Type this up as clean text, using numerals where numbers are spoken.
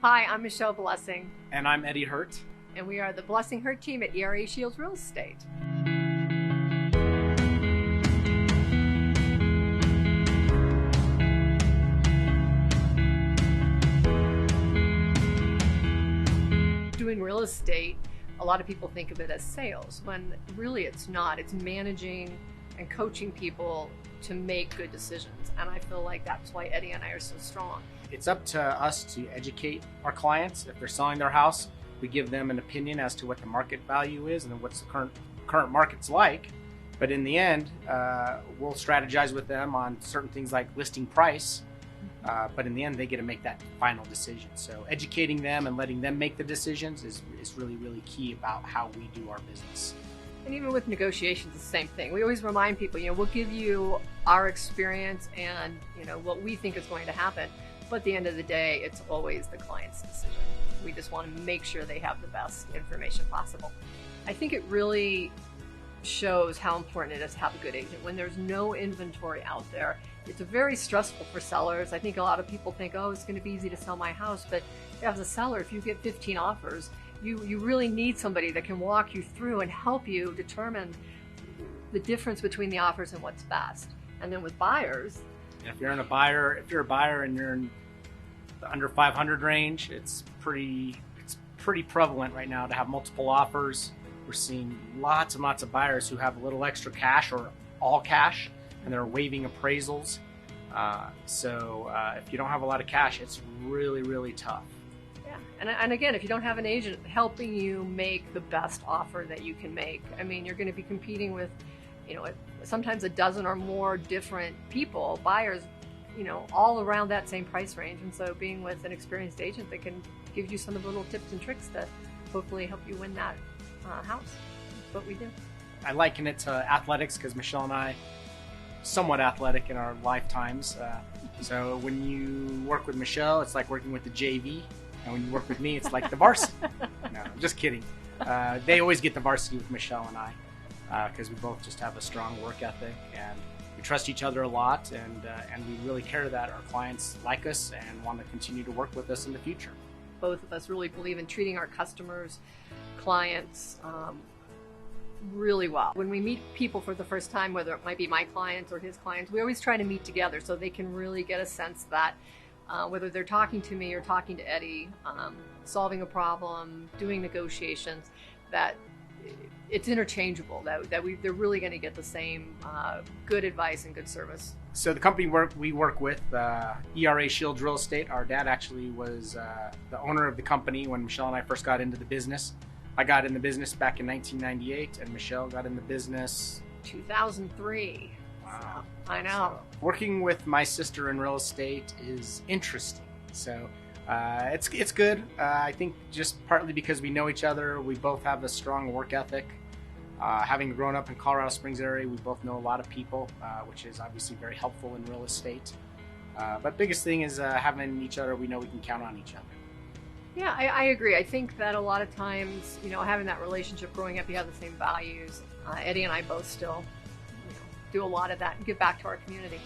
Hi, I'm Michelle Blessing, And I'm Eddie Hurt. and we are the Blessing Hurt team at ERA Shields Real Estate. Doing real estate, a lot of people think of it as sales, when really it's not. It's managing and coaching people to make good decisions, and I feel like that's why Eddie and I are so strong. It's up to us to educate our clients. If they're selling their house, we give them an opinion as to what the market value is and what's the current market's like. But in the end, we'll strategize with them on certain things like listing price. But in the end, they get to make that final decision. So educating them and letting them make the decisions is really, really key about how we do our business. And even with negotiations, it's the same thing. We always remind people, we'll give you our experience and, what we think is going to happen. But at the end of the day, it's always the client's decision. We just want to make sure they have the best information possible. I think it really shows how important it is to have a good agent. When there's no inventory out there, it's very stressful for sellers. I think a lot of people think, it's going to be easy to sell my house. But as a seller, if you get 15 offers, you really need somebody that can walk you through and help you determine the difference between the offers and what's best. And then with buyers, if you're a buyer and you're in the under 500 range, it's pretty prevalent right now to have multiple offers. We're seeing lots and lots of buyers who have a little extra cash or all cash, and they're waiving appraisals. So if you don't have a lot of cash, it's really, really tough. Yeah, and again, if you don't have an agent helping you make the best offer that you can make, you're going to be competing with, sometimes a dozen or more different people, buyers, all around that same price range. And so being with an experienced agent that can give you some of the little tips and tricks to hopefully help you win that house. That's what we do. I liken it to athletics because Michelle and I somewhat athletic in our lifetimes. So when you work with Michelle, it's like working with the JV. And when you work with me, it's like the varsity. No, I'm just kidding. They always get the varsity with Michelle and I because we both just have a strong work ethic and we trust each other a lot, and we really care that our clients like us and want to continue to work with us in the future. Both of us really believe in treating our customers, clients, really well. When we meet people for the first time, whether it might be my clients or his clients, we always try to meet together so they can really get a sense that whether they're talking to me or talking to Eddie, solving a problem, doing negotiations, that it's interchangeable, that they're really going to get the same good advice and good service. So the company we work with, ERA Shields Real Estate, our dad actually was the owner of the company when Michelle and I first got into the business. I got in the business back in 1998, and Michelle got in the business 2003. Wow. So, I know. So, working with my sister in real estate is interesting. So it's good. I think just partly because we know each other, we both have a strong work ethic. Having grown up in Colorado Springs area, we both know a lot of people, which is obviously very helpful in real estate. But biggest thing is having each other. We know we can count on each other. Yeah, I agree. I think that a lot of times, having that relationship growing up, you have the same values. Eddie and I both still do a lot of that and give back to our community.